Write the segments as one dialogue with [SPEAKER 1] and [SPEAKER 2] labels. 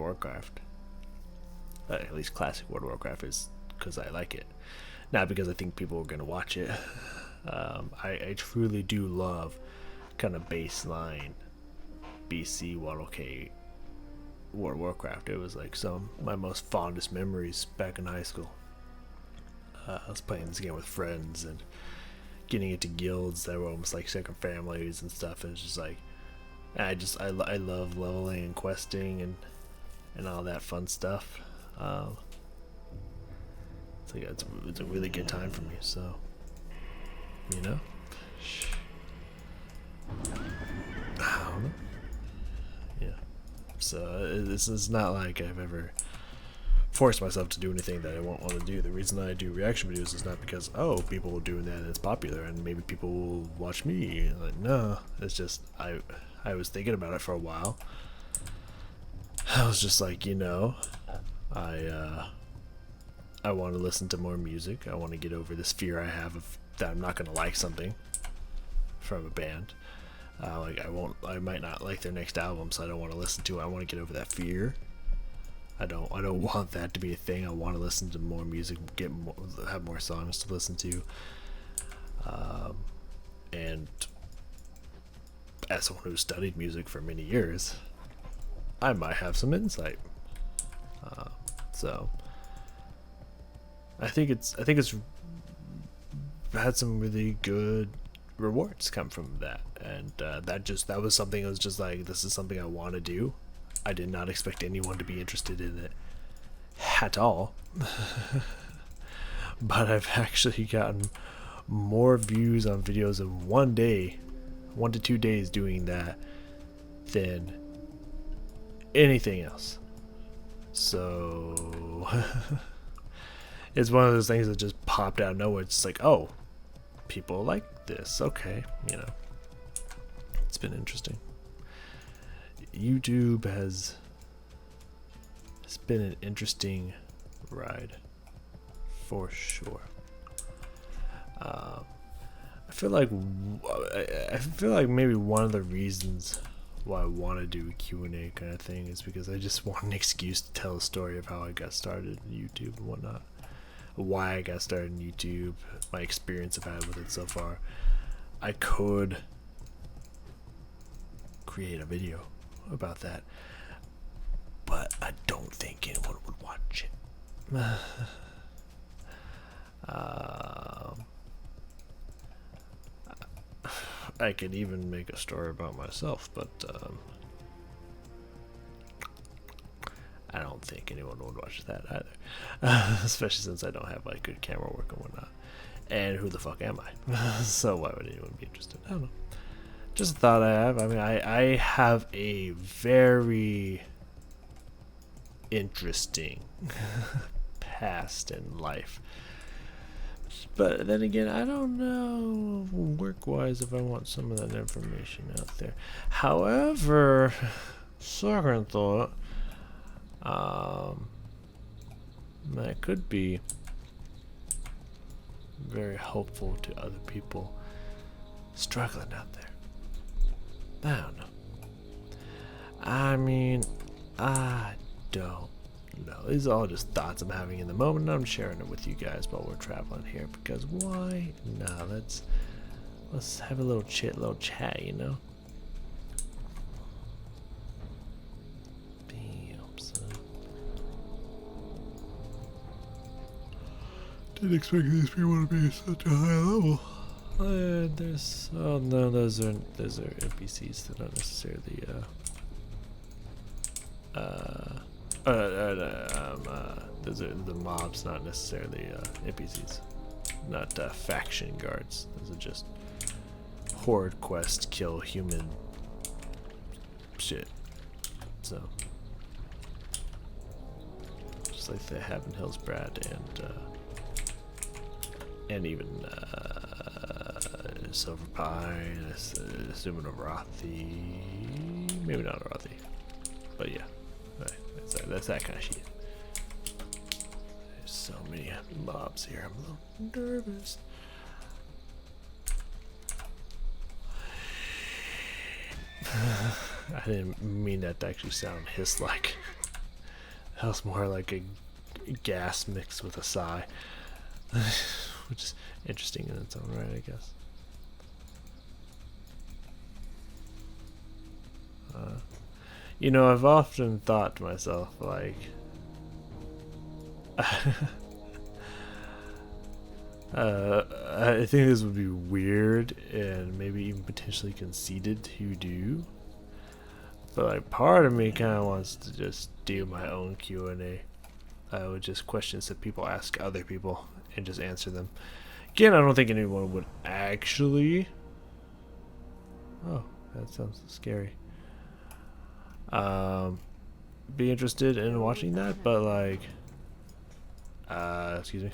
[SPEAKER 1] of Warcraft. At least classic World of Warcraft is because I like it, not because I think people are gonna watch it. I truly do love kind of baseline BC 1OK World of Warcraft. It was like some of my most fondest memories back in high school. I was playing this game with friends and getting into guilds that were almost like second families and stuff. And it's just like I love leveling and questing and all that fun stuff. So yeah, it's a really good time for me. So you know, I don't know. Yeah. So this is not like I've ever forced myself to do anything that I won't want to do. The reason I do reaction videos is not because people are doing that and it's popular and maybe people will watch me. Like, no, it's just I was thinking about it for a while. I was just like, I want to listen to more music. I want to get over this fear I have of that I'm not going to like something from a band. I might not like their next album, so I don't want to listen to it. I want to get over that fear. I don't want that to be a thing. I want to listen to more music, have more songs to listen to. And as someone who studied music for many years, I might have some insight. So I think it's had some really good rewards come from that, and that was something that was just like, this is something I want to do. I did not expect anyone to be interested in it at all. But I've actually gotten more views on videos in 1 day, 1 to 2 days doing that than anything else. So it's one of those things that just popped out of nowhere. It's like, oh, people like this. Okay, it's been interesting. YouTube has been an interesting ride for sure. I feel like maybe one of the reasons why I want to do a Q&A kind of thing is because I just want an excuse to tell a story of how I got started in YouTube and whatnot, why I got started in YouTube, my experience I've had with it so far. I could create a video about that, but I don't think anyone would watch it. I could even make a story about myself, but I don't think anyone would watch that either. Especially since I don't have like good camera work and whatnot. And who the fuck am I? So why would anyone be interested? I don't know. Just a thought I have. I mean, I have a very interesting past in life. But then again, I don't know work-wise if I want some of that information out there. However, second thought, that could be very helpful to other people struggling out there. I don't know. I mean, I don't know. These are all just thoughts I'm having in the moment, and I'm sharing it with you guys while we're traveling here, because why not? Let's have a little chat, Damn, son. Didn't expect these people to be at such a high level. Those are NPCs. They're not necessarily those are the mobs, not necessarily NPCs, not faction guards. Those are just horde quest kill human shit. So just like they have in Hillsbrad and even Silver Pine, assuming a Rothy, maybe not a Rothy, but yeah, that's that kind of shit. There's so many mobs here, I'm a little nervous. I didn't mean that to actually sound hiss-like. That was more like a gas mixed with a sigh. Which is interesting in its own right, I guess. You know, I've often thought to myself, like, I think this would be weird and maybe even potentially conceited to do. But like, part of me kind of wants to just do my own Q&A. With just questions that people ask other people and just answer them. Again, I don't think anyone would actually. Oh, that sounds scary. Be interested in watching that, but like, excuse me.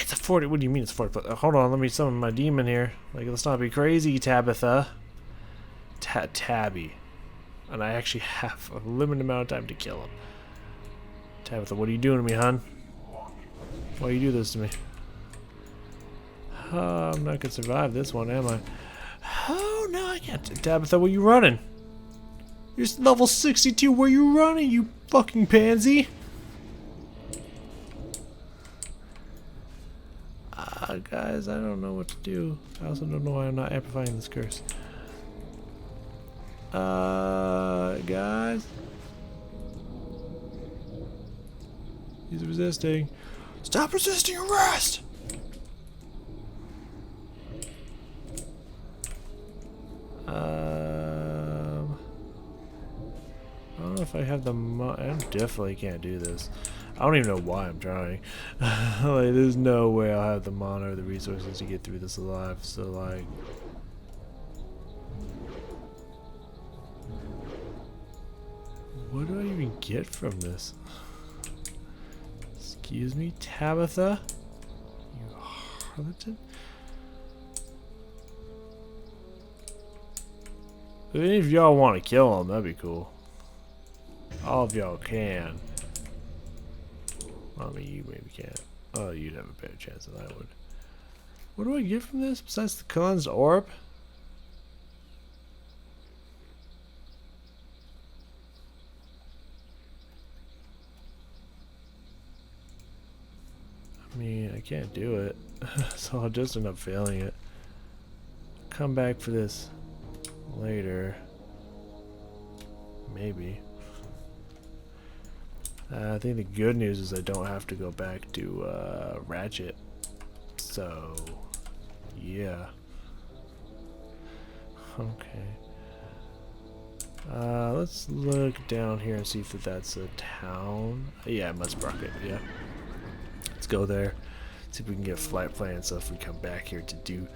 [SPEAKER 1] It's a 40. What do you mean it's 40? Hold on, let me summon my demon here. Like, let's not be crazy, Tabitha. Tabby. And I actually have a limited amount of time to kill him. Tabitha, what are you doing to me, hun? Why you do this to me? I'm not gonna survive this one, am I? Oh, no, I can't. Tabitha, where you running? You're level 62. Where you running, you fucking pansy? Guys, I don't know what to do. I also don't know why I'm not amplifying this curse. Guys? He's resisting. Stop resisting, arrest! I don't know if I have the I definitely can't do this. I don't even know why I'm trying. Like, there's no way I'll have the mana or the resources to get through this alive, so like... What do I even get from this? Excuse me, Tabitha? You harlot? If any of y'all want to kill him, that'd be cool. All of y'all can. I mean, you maybe can't. Oh, you'd have a better chance than I would. What do I get from this besides the cleansed orb? I mean, I can't do it, so I'll just end up failing it. Come back for this later. Maybe. I think the good news is I don't have to go back to Ratchet. So, yeah. Okay. Let's look down here and see if that's a town. Yeah, Mudsprocket, yeah. Let's go there. See if we can get flight plan so if we come back here to do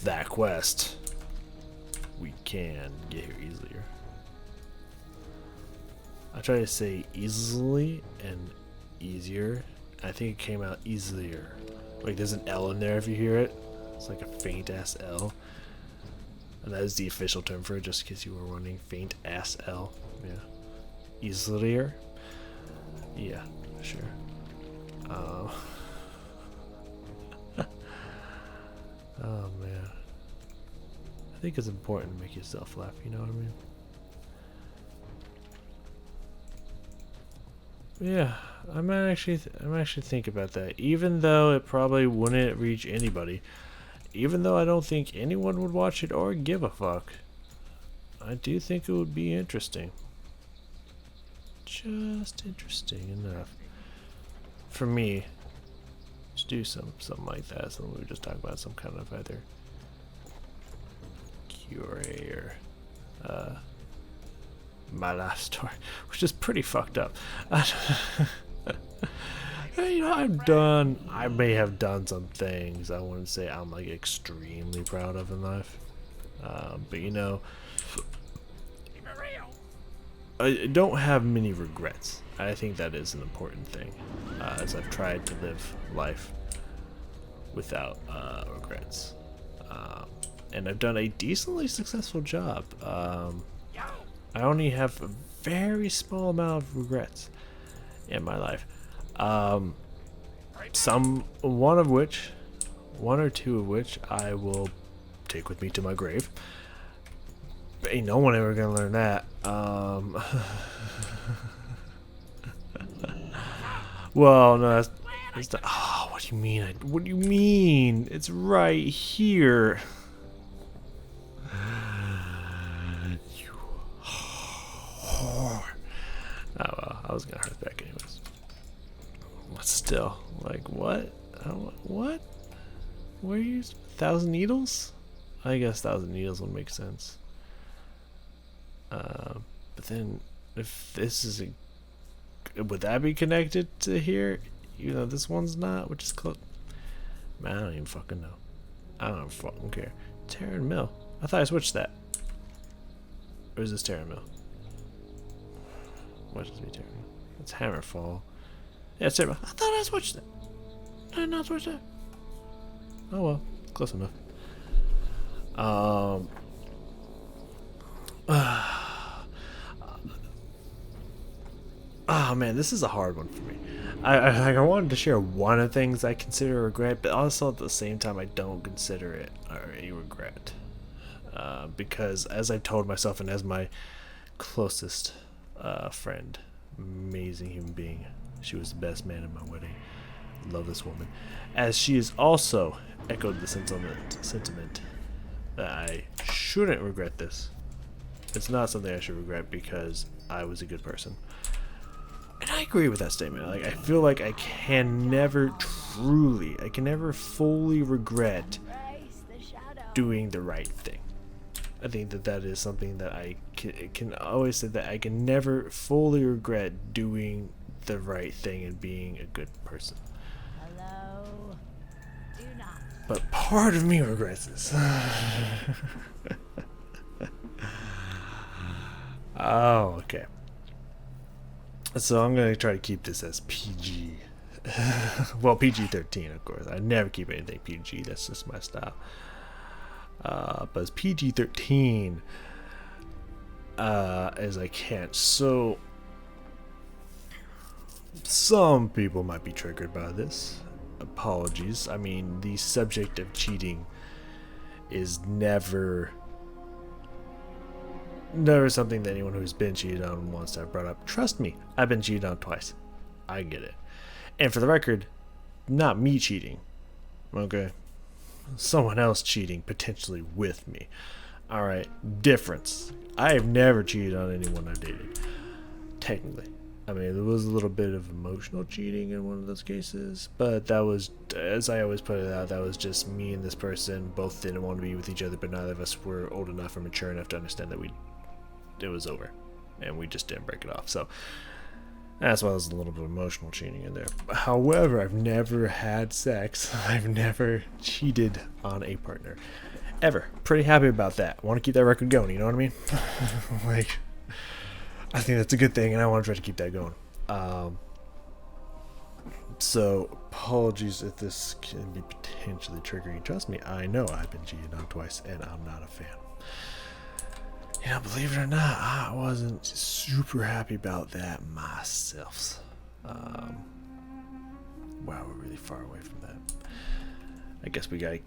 [SPEAKER 1] that quest, we can get here easier. I try to say easily and easier. I think it came out easier. Like, there's an L in there if you hear it. It's like a faint ass L. And that is the official term for it, just in case you were wondering. Faint ass L. Yeah. Easier? Yeah, sure. Oh man. I think it's important to make yourself laugh, you know what I mean? Yeah, I might actually think about that. Even though it probably wouldn't reach anybody, even though I don't think anyone would watch it or give a fuck, I do think it would be interesting. Just interesting enough for me to do something like that. So we were just talking about some kind of either cure or my life story, which is pretty fucked up. You know, I may have done some things I wouldn't say I'm like extremely proud of in life, but you know, I don't have many regrets. I think that is an important thing, as I've tried to live life without regrets, and I've done a decently successful job. I only have a very small amount of regrets in my life. One or two of which I will take with me to my grave. But ain't no one ever gonna learn that. Well, no, that's not, oh, what do you mean? What do you mean? It's right here. You whore. Oh well, I was gonna hurt back anyways. But still, like what? What? Where are you? 1,000 needles? I guess 1,000 needles would make sense. But then, if this is a, would that be connected to here? You know, this one's not, which is close. Man, I don't even fucking know. I don't fucking care. Terran Mill. I thought I switched that. Or is this Terran Mill? What does it be Terran Mill? It's Hammerfall. Yeah, it's Terran Mill. I thought I switched it. Did I not switch that? Oh well, close enough. Oh man, this is a hard one for me. I wanted to share one of the things I consider a regret, but also at the same time I don't consider it a regret. Because as I've told myself and as my closest friend, amazing human being, she was the best man at my wedding. Love this woman. As she has also echoed the sentiment that I shouldn't regret this. It's not something I should regret because I was a good person. And I agree with that statement. Like, I feel like I can never fully regret doing the right thing. I think that is something that I can always say, that I can never fully regret doing the right thing and being a good person.
[SPEAKER 2] Hello. Do not.
[SPEAKER 1] But part of me regrets this. Oh, okay. So I'm going to try to keep this as PG. Well, PG-13, of course. I never keep anything PG. That's just my style. But it's PG-13 as I can. So some people might be triggered by this. Apologies. I mean, the subject of cheating is never something that anyone who's been cheated on wants to have brought up. Trust me, I've been cheated on twice. I get it. And for the record, not me cheating. Okay? Someone else cheating, potentially with me. Alright, difference. I have never cheated on anyone I dated. Technically. I mean, there was a little bit of emotional cheating in one of those cases, but that was, as I always put it out, that was just me and this person both didn't want to be with each other, but neither of us were old enough or mature enough to understand that it was over, and we just didn't break it off. So that's why there's a little bit of emotional cheating in there. However, I've never had sex. I've never cheated on a partner, ever. Pretty happy about that. I want to keep that record going. You know what I mean? Like, I think that's a good thing, and I want to try to keep that going. So apologies if this can be potentially triggering. Trust me, I know I've been cheated on twice, and I'm not a fan. You know, believe it or not, I wasn't super happy about that myself. Wow, we're really far away from that. I guess we gotta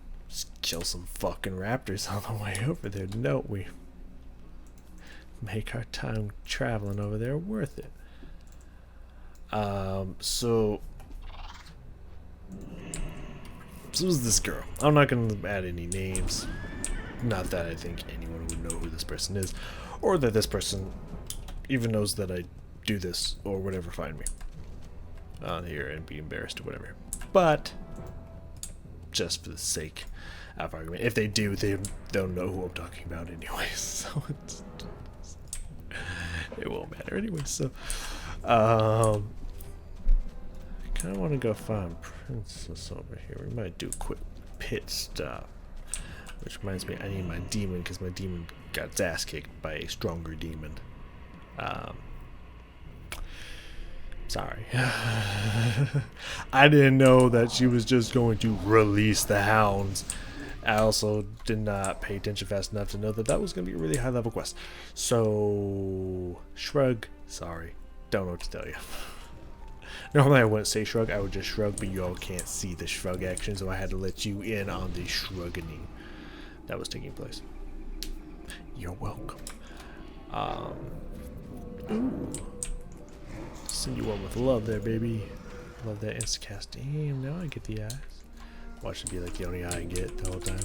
[SPEAKER 1] kill some fucking raptors on the way over there, don't we? Make our time traveling over there worth it. So this was this girl. I'm not gonna add any names. Not that I think anyone would know who this person is, or that this person even knows that I do this or whatever. Find me on here and be embarrassed or whatever. But just for the sake of argument, if they do, they don't know who I'm talking about anyways. So it won't matter anyway. So I kind of want to go find Princess over here. We might do a quick pit stop. Which reminds me, I need my demon, because my demon got its ass kicked by a stronger demon. Sorry. I didn't know that she was just going to release the hounds. I also did not pay attention fast enough to know that that was going to be a really high level quest. So, shrug. Sorry. Don't know what to tell you. Normally I wouldn't say shrug, I would just shrug, but you all can't see the shrug action, so I had to let you in on the shrugging that was taking place. You're welcome. Ooh. Send you one with love there, baby. Love that instacast. Damn, now I get the eyes. Watch it be like the only eye I get the whole time.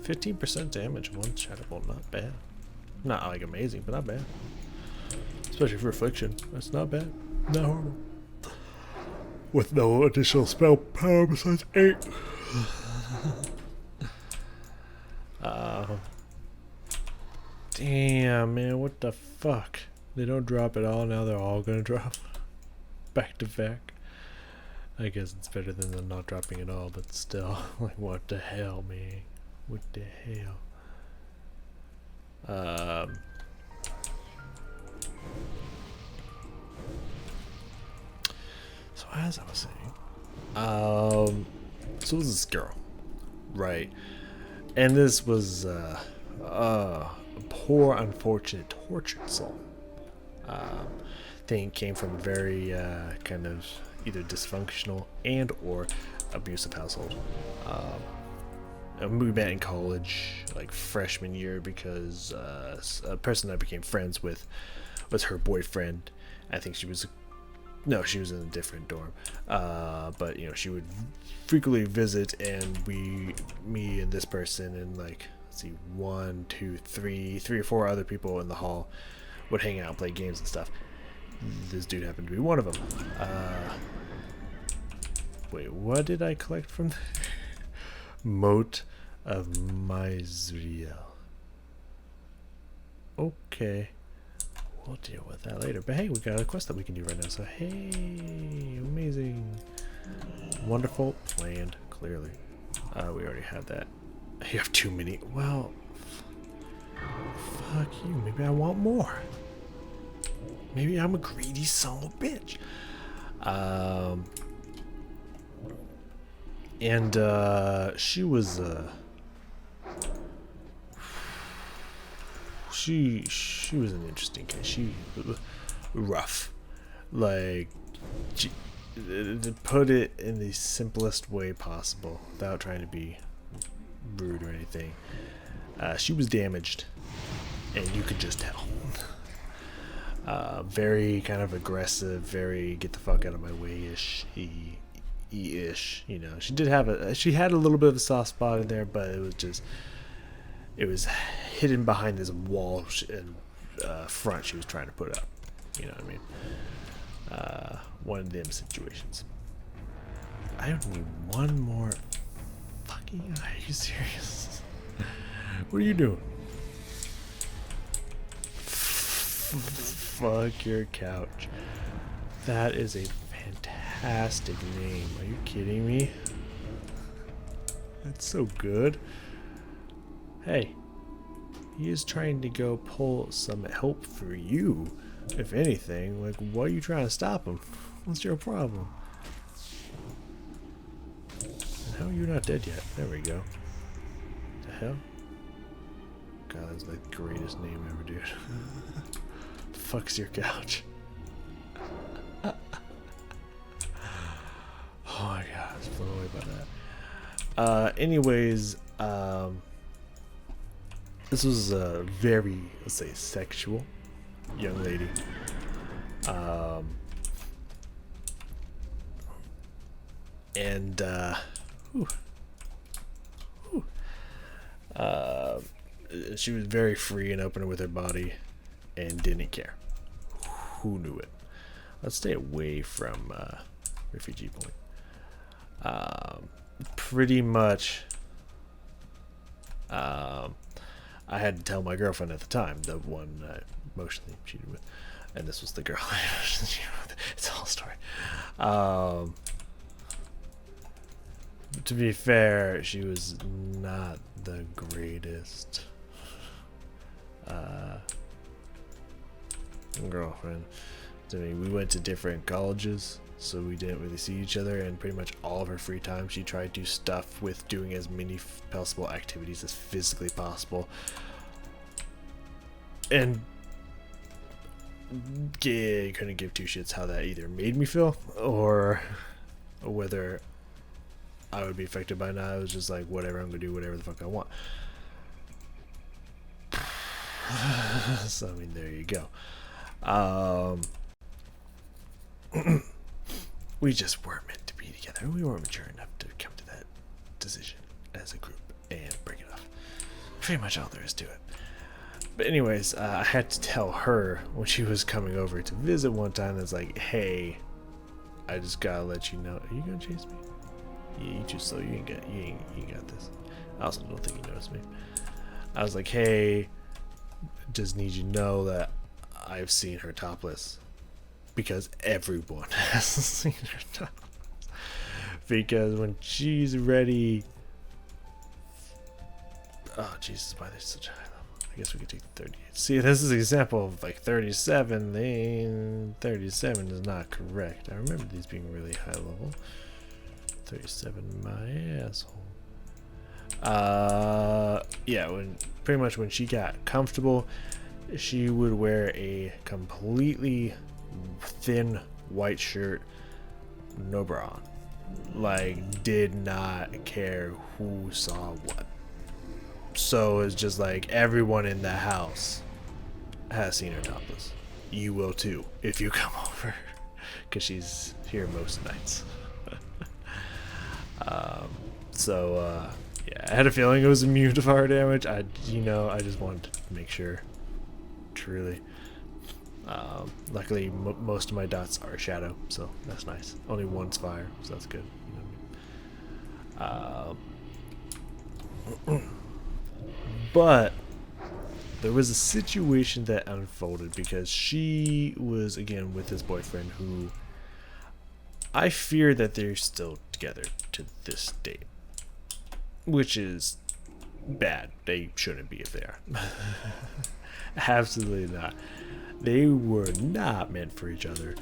[SPEAKER 1] 15% damage, one shattable, not bad. Not like amazing, but not bad. Especially for affliction, that's not bad. Not horrible. With no additional spell power besides 8. Damn, man, what the fuck? They don't drop at all, now they're all gonna drop. Back to back. I guess it's better than them not dropping at all, but still. Like, what the hell, man? What the hell? So as I was saying, so it was this girl, right? And this was a poor, unfortunate, tortured soul. Thing came from a very kind of either dysfunctional and or abusive household. We met in college, like freshman year, because a person I became friends with was her boyfriend. I think she was in a different dorm, but you know, she would frequently visit, and me and this person and like, let's see, 1, 2, 3 or 4 other people in the hall would hang out and play games and stuff. This dude happened to be one of them. Wait, what did I collect from there? Moat of Myzriel. Okay. We'll deal with that later. But hey, we got a quest that we can do right now. So hey, amazing. Wonderful. Planned, clearly. We already had that. You have too many. Well, fuck you. Maybe I want more. Maybe I'm a greedy son of a bitch. She was she was an interesting case. She rough, like, to put it in the simplest way possible without trying to be rude or anything. She was damaged, and you could just tell. Very kind of aggressive, very get the fuck out of my way-ish, ish, you know. She had a little bit of a soft spot in there, but it was hidden behind this wall and front she was trying to put up. You know what I mean? One of them situations. I don't need one more fucking. Are you serious? What are you doing? Fuck your couch. That is a fantastic name. Are you kidding me? That's so good. Hey, he is trying to go pull some help for you. If anything, like, why are you trying to stop him? What's your problem? And how are you not dead yet? There we go. The hell? God, that's like the greatest name ever, dude. Fuck's your couch. Oh my god, I was blown away by that. Anyways, this was a very, let's say, sexual young lady. She was very free and open with her body and didn't care. Who knew it? Let's stay away from Refugee Point. Pretty much, I had to tell my girlfriend at the time, the one I emotionally cheated with, and this was the girl I emotionally cheated with. It's a whole story. To be fair, she was not the greatest girlfriend to me. We went to different colleges, so we didn't really see each other, and pretty much all of her free time she tried to stuff with doing as many possible activities as physically possible, and couldn't give two shits how that either made me feel or whether I would be affected by it. I was just like, whatever, I'm gonna do whatever the fuck I want. So I mean, there you go. we just weren't meant to be together. We weren't mature enough to come to that decision as a group and break it off. Pretty much all there is to it. But anyways, I had to tell her when she was coming over to visit one time. That's like, hey, I just gotta let you know. Are you gonna chase me? Yeah, you too slow. You ain't got this. I also don't think you noticed me. I was like, hey, just need you to know that I've seen her topless, because everyone has seen her topless. Because when she's ready, oh Jesus, why there's such a high level? I guess we could take 38. See, this is an example of like 37. 37 is not correct. I remember these being really high level. 37, my asshole. Yeah, when she got comfortable, she would wear a completely thin white shirt, no bra on. Like, did not care who saw what. So it's just like everyone in the house has seen her topless. You will too if you come over, because she's here most nights. Yeah, I had a feeling it was immune to fire damage. I just wanted to make sure. Truly. Luckily, most of my dots are shadow, so that's nice. Only one's fire, so that's good. You know what I mean? But there was a situation that unfolded because she was again with this boyfriend who I fear that they're still together to this date, which is bad. They shouldn't be if they are. Absolutely not. They were not meant for each other,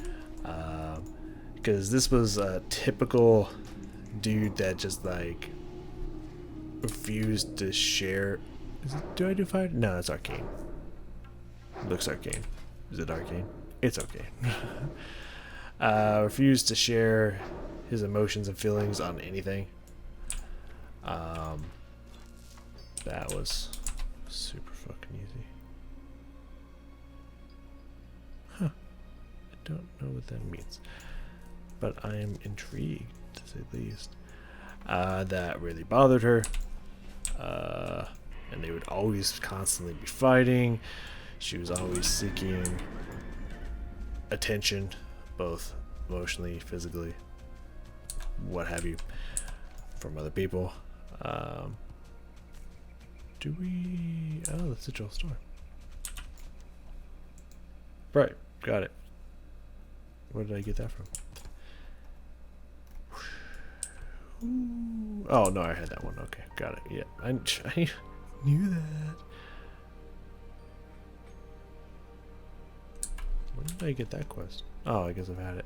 [SPEAKER 1] because this was a typical dude that just like refused to share. Do I do fire? No, it's arcane. It looks arcane. Is it arcane? It's okay. Refused to share his emotions and feelings on anything. That was super fucking easy. Huh. I don't know what that means, but I am intrigued, to say the least. That really bothered her. And they would always constantly be fighting. She was always seeking attention, both emotionally, physically, what have you, from other people. Do we... Oh, that's a Joel store. Right, got it. Where did I get that from? Ooh. Oh, no, I had that one. Okay, got it. Yeah, I knew that. When did I get that quest? Oh, I guess I've had it.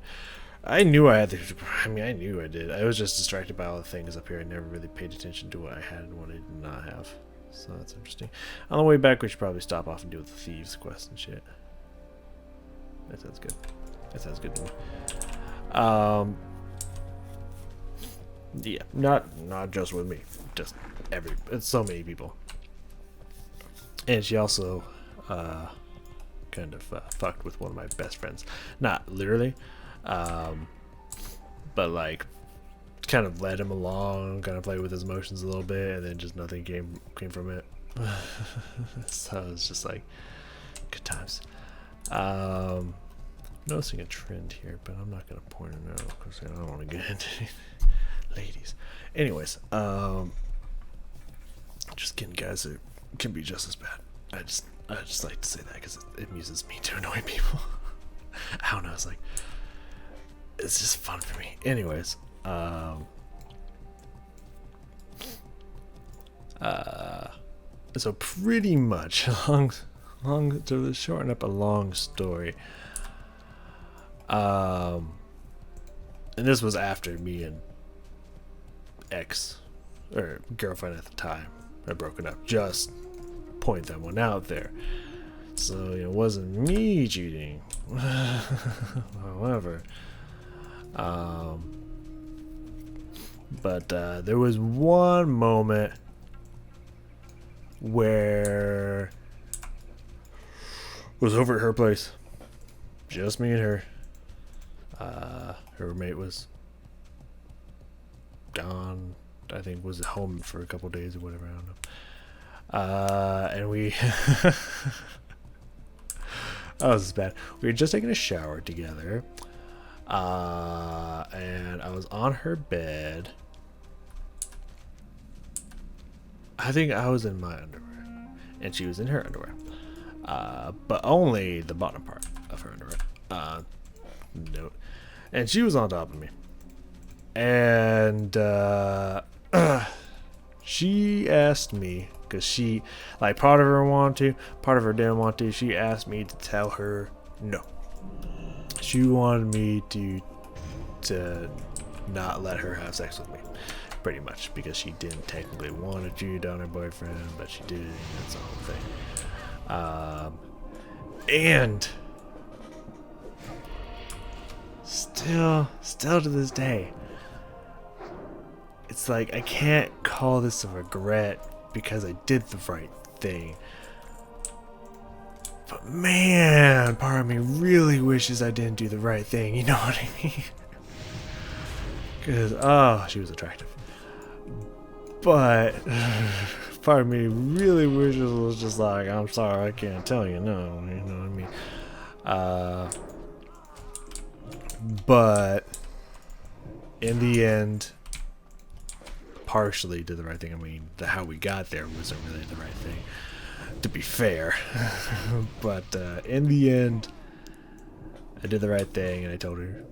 [SPEAKER 1] I knew I had the... I mean, I knew I did. I was just distracted by all the things up here. I never really paid attention to what I had and what I did not have. So that's interesting. On the way back, we should probably stop off and deal with the thieves quest and shit. That sounds good. That sounds good to me. Yeah, not just with me. Just it's so many people. And she also kind of fucked with one of my best friends. Not literally, but like kind of led him along, kind of played with his emotions a little bit, and then just nothing came from it. So it's just like good times. Noticing a trend here, but I'm not gonna point it out because I don't want to get into ladies. Anyways, just kidding, guys. It can be just as bad. I just like to say that because it amuses me to annoy people. I don't know. It's like it's just fun for me. Anyways, so pretty much long to shorten up a long story. And this was after me and ex or girlfriend at the time had broken up. Just point that one out there. So it wasn't me cheating. However, but there was one moment where it was over at her place, just me and her. Her roommate was gone. I think was at home for a couple days or whatever. I don't know. And we oh, this is bad. We were just taking a shower together, and I was on her bed. I think I was in my underwear, and she was in her underwear, but only the bottom part of her underwear. No, and she was on top of me, and she asked me, because she, like, part of her wanted to, part of her didn't want to. She asked me to tell her no. She wanted me to not let her have sex with me, pretty much, because she didn't technically want to cheat on her boyfriend, but she did, and that's the whole thing. And still to this day, it's like I can't call this a regret because I did the right thing. But man, part of me really wishes I didn't do the right thing, you know what I mean? Because, oh, she was attractive. But part of me really wishes it was just like, I'm sorry, I can't tell you no, you know what I mean? But in the end, partially did the right thing. I mean, how we got there wasn't really the right thing, to be fair. But in the end, I did the right thing, and I told her,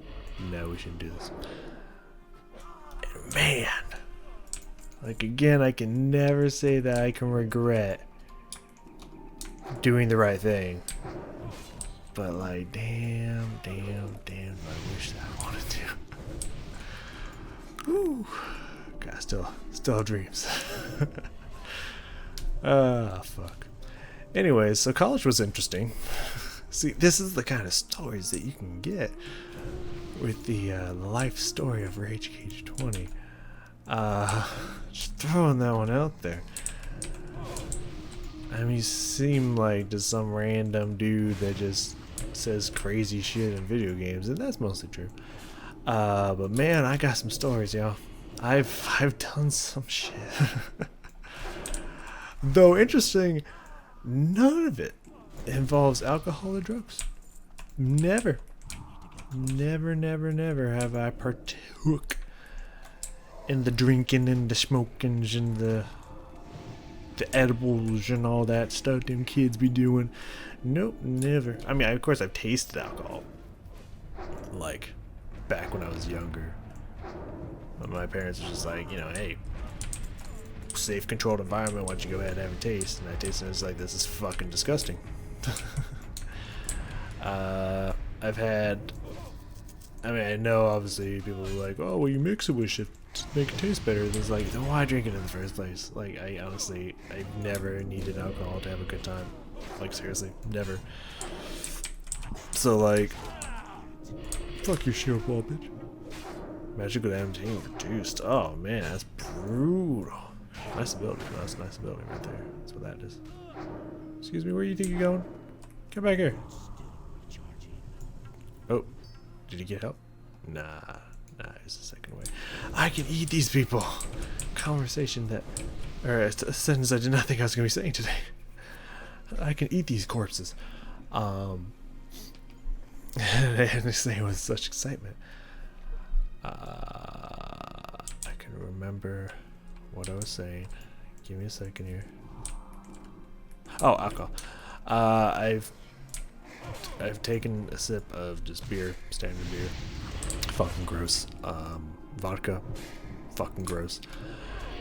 [SPEAKER 1] no, we shouldn't do this. And man, like, again, I can never say that I can regret doing the right thing. But, like, damn, I wish that I wanted to. Whew. God, still have dreams. Fuck. Anyways, so college was interesting. See, this is the kind of stories that you can get with the life story of Rage Cage 20. Just throwing that one out there. I mean, you seem like just some random dude that just says crazy shit in video games, and that's mostly true. But man, I got some stories, y'all. I've done some shit. Though interesting, none of it involves alcohol or drugs. Never have I partook in the drinking and the smoking and the edibles and all that stuff them kids be doing. Nope, never. I mean, of course I've tasted alcohol, like back when I was younger. But my parents were just like, you know, hey, safe, controlled environment, why don't you go ahead and have a taste? And I tasted it, and it's like, this is fucking disgusting. I've had, I mean, I know obviously people are like, oh, well, you mix it with shit to make it taste better. And it's like, then why drink it in the first place? Like, I honestly, I've never needed alcohol to have a good time. Like, seriously, never. So, like, fuck your shit, wall, bitch. Magical MT reduced. Oh man, that's brutal. Nice ability. Oh, that's a nice ability right there. That's what that is. Excuse me, where do you think you're going? Come back here. Oh, did you get help? Nah, it's the second way. I can eat these people. Conversation that, or a sentence I did not think I was going to be saying today. I can eat these corpses. And they say with such excitement. I can remember what I was saying. Give me a second here. Oh, alcohol. I've taken a sip of just beer, standard beer. Fucking gross. Vodka. Fucking gross.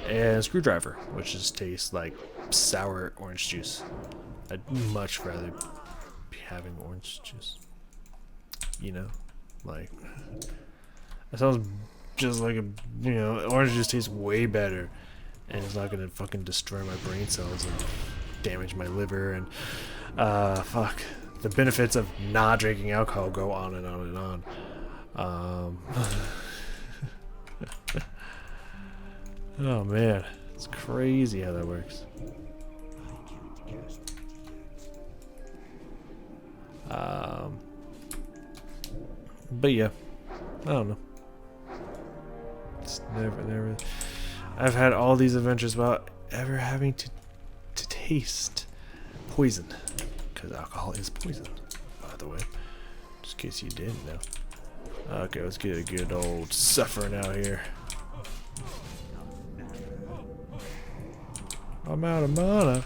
[SPEAKER 1] And screwdriver, which just tastes like sour orange juice. I'd much rather be having orange juice. You know? Like, that sounds just like orange juice tastes way better, and it's not gonna fucking destroy my brain cells and damage my liver and fuck. The benefits of not drinking alcohol go on and on and on. Oh man, it's crazy how that works. But yeah, I don't know. It's never. I've had all these adventures without ever having to taste poison, because alcohol is poison, by the way, just in case you didn't know. Okay, let's get a good old suffering out here. I'm out of mana.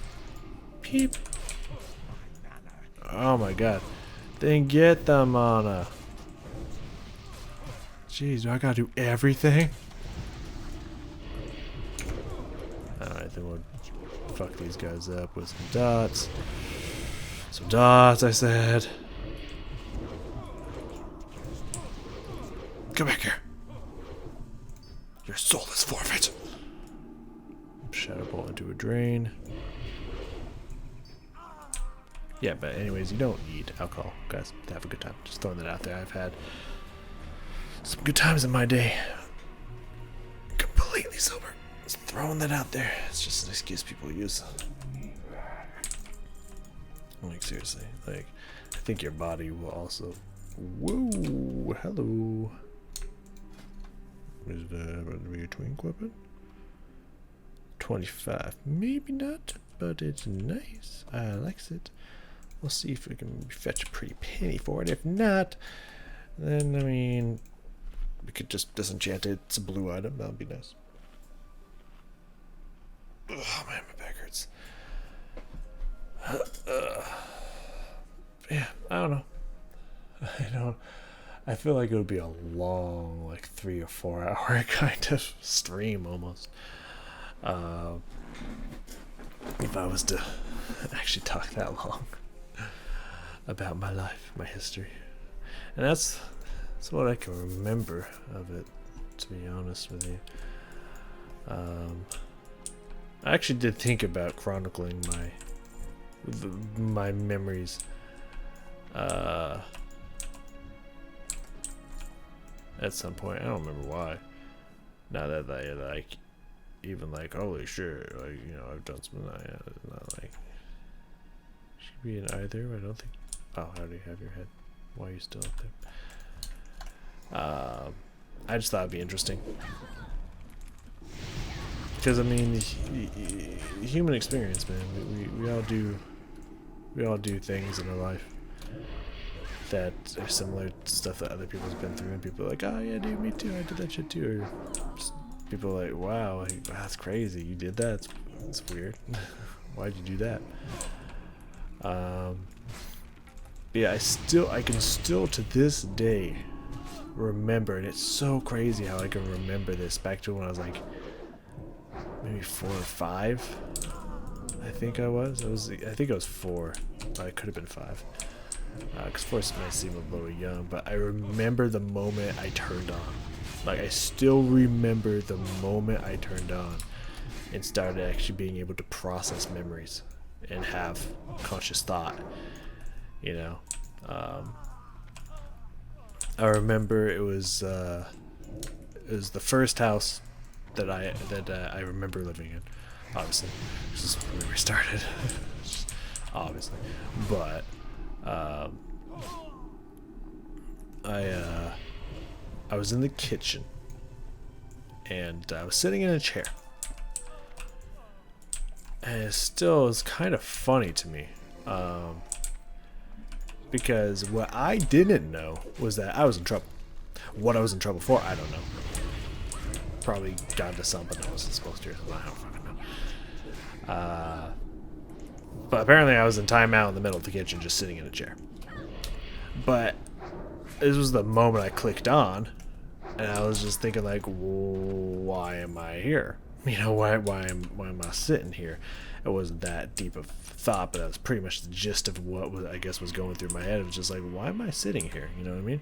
[SPEAKER 1] Peep. Oh my god. Then get the mana. Jeez, do I gotta do everything? Alright, then we'll fuck these guys up with some dots. Some dots, I said. Come back here. Your soul is forfeit. Shadow Bolt into a drain. Yeah, but anyways, you don't need alcohol, guys, to have a good time. Just throwing that out there. I've had some good times in my day. Completely sober. Just throwing that out there. It's just an excuse people use. Like, seriously. Like, I think your body will also... Whoa! Hello! Is that about to be a twink weapon? 25. Maybe not, but it's nice. I likes it. We'll see if we can fetch a pretty penny for it. If not, then, I mean, we could just disenchant it. It's a blue item. That would be nice. Oh, man, my back hurts. Yeah, I don't know. I feel like it would be a long, like 3 or 4 hour kind of stream almost. If I was to actually talk that long about my life, my history. And that's what I can remember of it, to be honest with you. I actually did think about chronicling my memories. At some point, I don't remember why. Now that I like, even like, holy shit, like, you know, I've done something that not like should be in either. I don't think. Oh, how do you have your head? Why are you still up there? I just thought it'd be interesting because I mean, the human experience, man. We all do things in our life that are similar to stuff that other people's been through, and people are like, oh yeah, dude, me too, I did that shit too. Or people are like, wow, like, that's crazy, you did that, it's weird. Why'd you do that? Yeah, I can still to this day remember, and it's so crazy how I can remember this back to when I was like maybe 4 or 5. I think I think I was 4, but I could have been 5. Because 4 might seem a little young, but I remember the moment I turned on. Like, I still remember the moment I turned on and started actually being able to process memories and have conscious thought, you know. I remember it was the first house that I remember living in. Obviously, this is where we started. Obviously, but I was in the kitchen and I was sitting in a chair, and it still is kind of funny to me, because what I didn't know was that I was in trouble. What I was in trouble for, I don't know. Probably got into something I wasn't supposed to. I don't fucking know. But apparently I was in timeout in the middle of the kitchen just sitting in a chair. But this was the moment I clicked on, and I was just thinking like, why am I here? You know, why am I sitting here? It wasn't that deep of thought, but that was pretty much the gist of what was, I guess, was going through my head. It was just like, why am I sitting here? You know what I mean?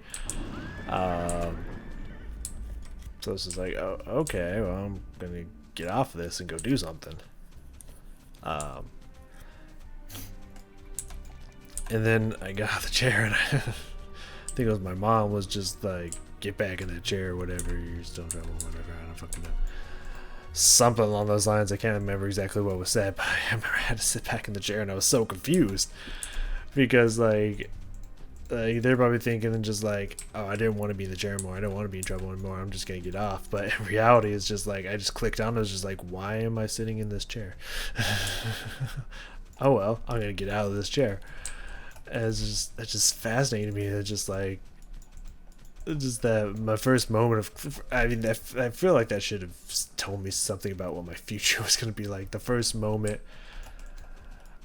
[SPEAKER 1] So it's just like, oh, okay, well, I'm gonna get off of this and go do something. And then I got out of the chair, and I think it was my mom was just like, get back in that chair, whatever, you're still in trouble, whatever, I don't fucking know. Something along those lines. I can't remember exactly what was said, but I remember I had to sit back in the chair, and I was so confused because, like, they're probably thinking and just like, oh, I didn't want to be in the chair anymore. I don't want to be in trouble anymore. I'm just gonna get off. But in reality, it's just like I just clicked on. It was just like, why am I sitting in this chair? Oh well, I'm gonna get out of this chair. And it's just fascinating to me. It's just like, it's just that my first moment of, I mean, I feel like that should have told me something about what my future was gonna be like. The first moment,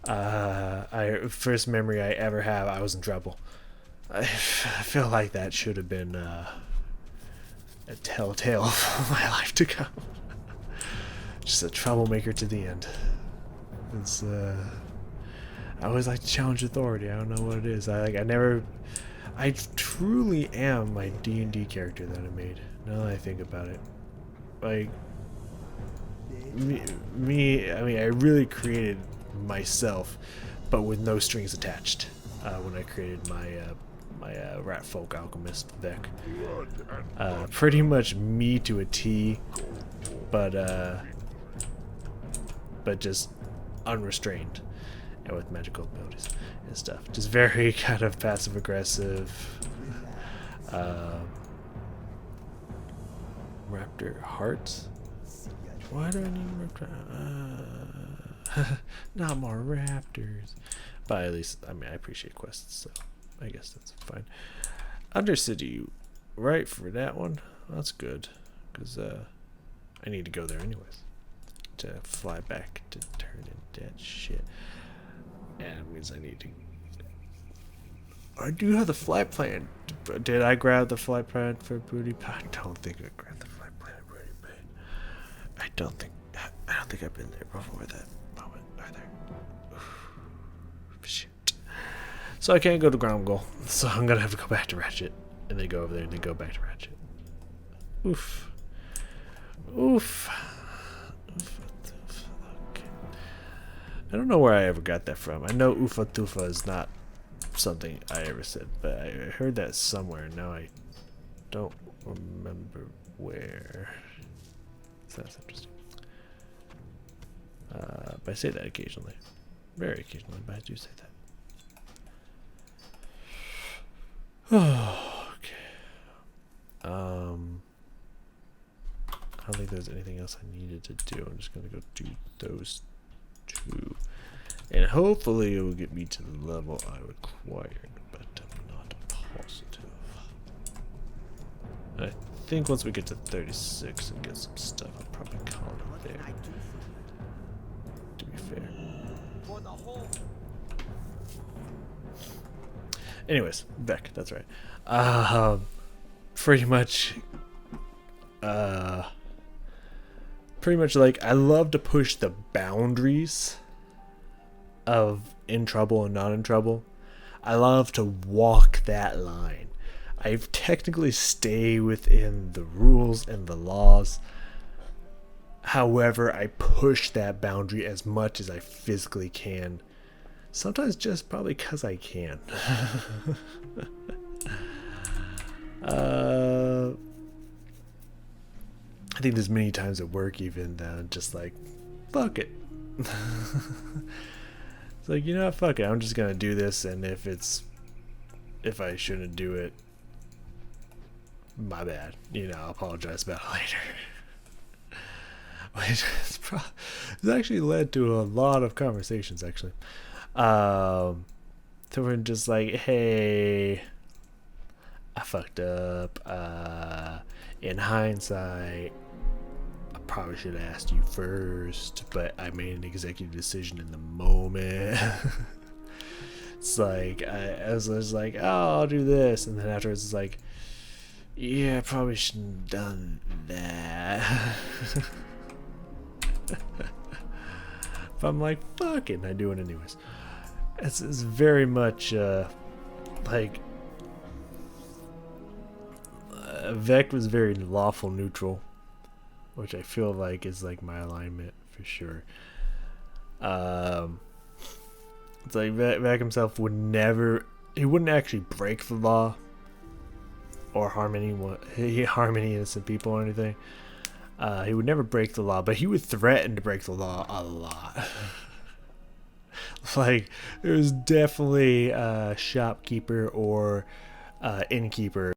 [SPEAKER 1] first memory I ever have, I was in trouble. I feel like that should have been a telltale of my life to come. Just a troublemaker to the end. It's I always like to challenge authority. I don't know what it is. I truly am my D&D character that I made. Now that I think about it, like me. I mean, I really created myself, but with no strings attached. When I created my rat folk alchemist deck, pretty much me to a T, but just unrestrained and with magical abilities and stuff. Just very kind of passive aggressive. Raptor hearts. Why do I need raptor? Not more raptors. But at least, I mean, I appreciate quests, so I guess that's fine. Undercity, right for that one. That's good, because I need to go there anyways to fly back to turn in that shit. And it means I need to. I do have the flight plan. Did I grab the flight plan for Booty Pie? I don't think I grabbed the flight plan for Booty Pie. I don't think I've been there before that moment either. Shit. So I can't go to Ground Goal. So I'm gonna have to go back to Ratchet, and then go over there, and then go back to Ratchet. Oof. Oof. Okay. I don't know where I ever got that from. I know Oofa Toofa is not something I ever said, but I heard that somewhere. Now I don't remember where. So that's interesting. But I say that occasionally. Very occasionally, but I do say that. Okay. I don't think there's anything else I needed to do. I'm just gonna go do those two. And hopefully it will get me to the level I required, but I'm not positive. I think once we get to 36 and get some stuff, I'll probably call it there. To be fair. Anyways, Beck, that's right. Pretty much like I love to push the boundaries of in trouble and not in trouble. I love to walk that line. I technically stay within the rules and the laws. However, I push that boundary as much as I physically can. Sometimes just probably because I can. I think there's many times at work even that I'm just like, fuck it. It's like, you know what, fuck it. I'm just gonna do this, and if I shouldn't do it, my bad. You know, I'll apologize about it later. Which it's actually led to a lot of conversations, actually. So we're just like, hey, I fucked up. In hindsight, I probably should have asked you first, but I made an executive decision in the moment. It's like, I was like, oh, I'll do this. And then afterwards, it's like, yeah, I probably shouldn't have done that. But I'm like, fuck it, and I do it anyways. It's very much like Vec was very lawful neutral, which I feel like is like my alignment for sure. It's like Vec himself would never, he wouldn't actually break the law or harm anyone, harm any innocent people or anything. He would never break the law, but he would threaten to break the law a lot. Like there was definitely a shopkeeper or innkeeper